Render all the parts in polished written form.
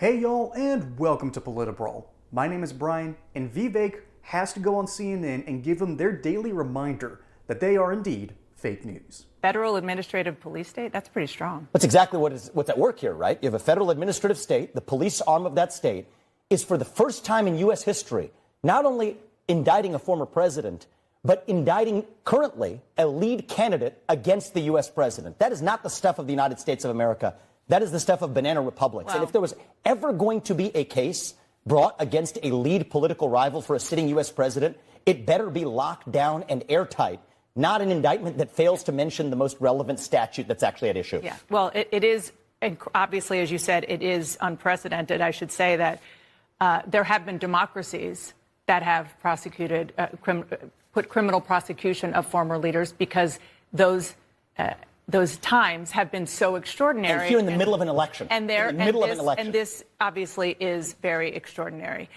Hey y'all, and welcome to PolitiBrawl. My name is Brian, and Vivek has to go on CNN and give them their daily reminder that they are indeed fake news. Federal administrative police state? That's pretty strong. That's exactly what's at work here, right? You have a federal administrative state. The police arm of that state is, for the first time in U.S. history, not only indicting a former president, but indicting currently a lead candidate against the U.S. president. That is not the stuff of the United States of America. That is the stuff of banana republics. Well, and if there was ever going to be a case brought against a lead political rival for a sitting U.S. president, it better be locked down and airtight, not an indictment that fails to mention the most relevant statute that's actually at issue. Yeah, well, it is, obviously, as you said, it is unprecedented. I should say that there have been democracies that have prosecuted, put criminal prosecution of former leaders because those times have been so extraordinary. And here in the middle of an election. And this obviously is very extraordinary.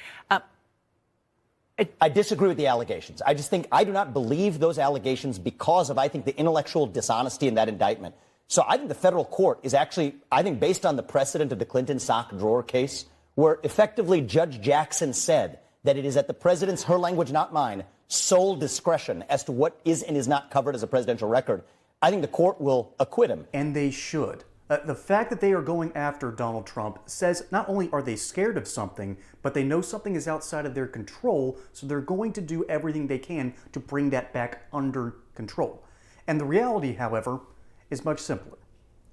I disagree with the allegations. I just think I do not believe those allegations because of, I think, the intellectual dishonesty in that indictment. So I think the federal court is actually, I think, based on the precedent of the Clinton sock drawer case, where effectively Judge Jackson said that it is at the president's, her language, not mine, sole discretion as to what is and is not covered as a presidential record. I think the court will acquit him. And they should. The fact that they are going after Donald Trump says not only are they scared of something, but they know something is outside of their control, so they're going to do everything they can to bring that back under control. And the reality, however, is much simpler.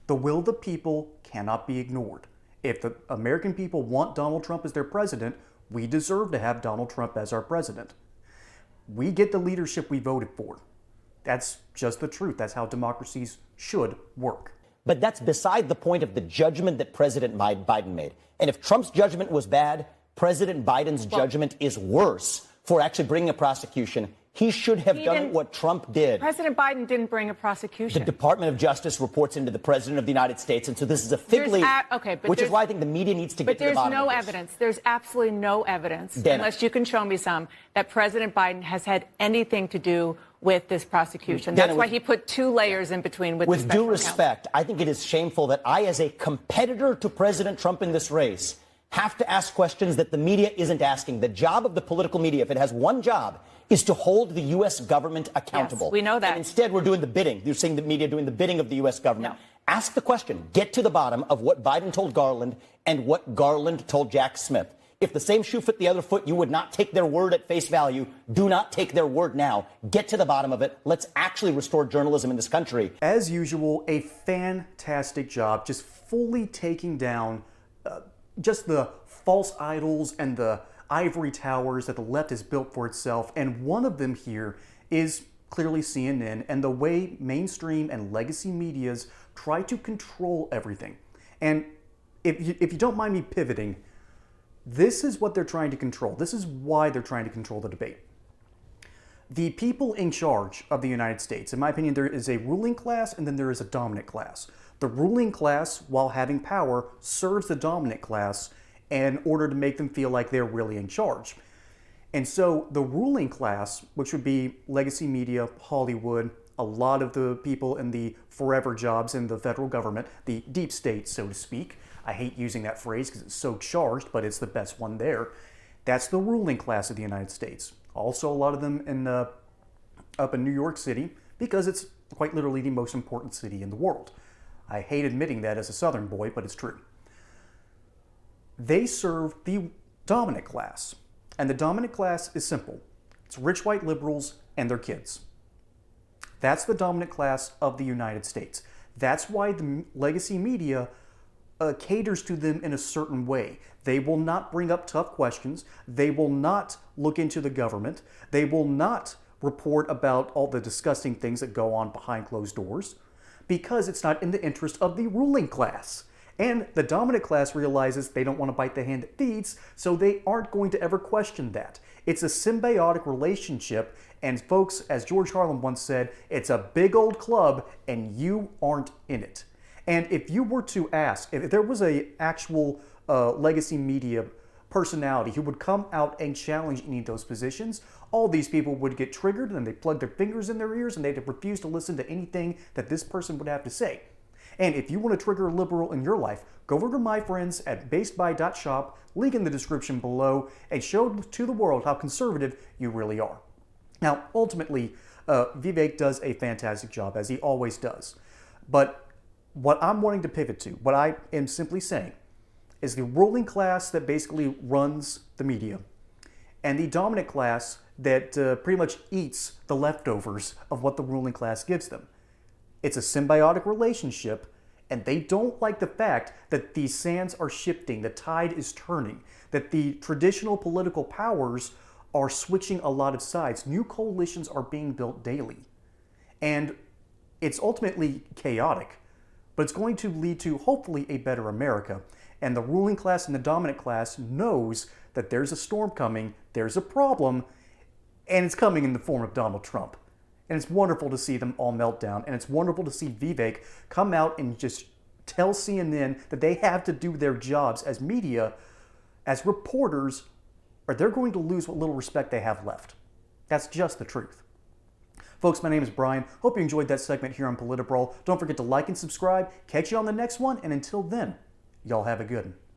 The will of the people cannot be ignored. If the American people want Donald Trump as their president, we deserve to have Donald Trump as our president. We get the leadership we voted for. That's just the truth. That's how democracies should work. But that's beside the point of the judgment that President Biden made. And if Trump's judgment was bad, President Biden's judgment is worse for actually bringing a prosecution. He should have done what Trump did. President Biden didn't bring a prosecution. The Department of Justice reports into the President of the United States, and so this is a fig leaf, which is why I think the media needs to get to the bottom of this. But there's no evidence. There's absolutely no evidence, unless you can show me some, that President Biden has had anything to do with this prosecution. That's why he put two layers in between with the special due respect, I think it is shameful that I, as a competitor to President Trump in this race, have to ask questions that the media isn't asking. The job of the political media, if it has one job, is to hold the U.S. government accountable. Yes, we know that. And instead, we're doing the bidding. You're seeing the media doing the bidding of the U.S. government. No. Ask the question. Get to the bottom of what Biden told Garland and what Garland told Jack Smith. If the same shoe fit the other foot, you would not take their word at face value. Do not take their word now. Get to the bottom of it. Let's actually restore journalism in this country. As usual, a fantastic job just fully taking down just the false idols and the ivory towers that the left has built for itself. And one of them here is clearly CNN and the way mainstream and legacy medias try to control everything. And if you don't mind me pivoting, this is what they're trying to control. This is why they're trying to control the debate. The people in charge of the United States, in my opinion, there is a ruling class and then there is a dominant class. The ruling class, while having power, serves the dominant class in order to make them feel like they're really in charge. And so the ruling class, which would be legacy media, Hollywood, a lot of the people in the forever jobs in the federal government, the deep state, so to speak. I hate using that phrase because it's so charged, but it's the best one there. That's the ruling class of the United States. Also, a lot of them up in New York City, because it's quite literally the most important city in the world. I hate admitting that as a Southern boy, but it's true. They serve the dominant class. And the dominant class is simple. It's rich white liberals and their kids. That's the dominant class of the United States. That's why the legacy media caters to them in a certain way. They will not bring up tough questions. They will not look into the government. They will not report about all the disgusting things that go on behind closed doors because it's not in the interest of the ruling class. And the dominant class realizes they don't want to bite the hand that feeds, so they aren't going to ever question that. It's a symbiotic relationship, and folks, as George Carlin once said, it's a big old club, and you aren't in it. And if you were to ask, if there was an actual legacy media personality who would come out and challenge any of those positions, all these people would get triggered and they'd plug their fingers in their ears and they'd refuse to listen to anything that this person would have to say. And if you want to trigger a liberal in your life, go over to my friends at basedby.shop, link in the description below, and show to the world how conservative you really are. Now, ultimately, Vivek does a fantastic job, as he always does. But what I'm wanting to pivot to, what I am simply saying, is the ruling class that basically runs the media and the dominant class that pretty much eats the leftovers of what the ruling class gives them. It's a symbiotic relationship, and they don't like the fact that the sands are shifting, the tide is turning, that the traditional political powers are switching a lot of sides. New coalitions are being built daily. And it's ultimately chaotic, but it's going to lead to, hopefully, a better America. And the ruling class and the dominant class knows that there's a storm coming, there's a problem, and it's coming in the form of Donald Trump. And it's wonderful to see them all melt down, and it's wonderful to see Vivek come out and just tell CNN that they have to do their jobs as media, as reporters, or they're going to lose what little respect they have left. That's just the truth. Folks, my name is Brian. Hope you enjoyed that segment here on PolitiBrawl. Don't forget to like and subscribe. Catch you on the next one, and until then, y'all have a good one.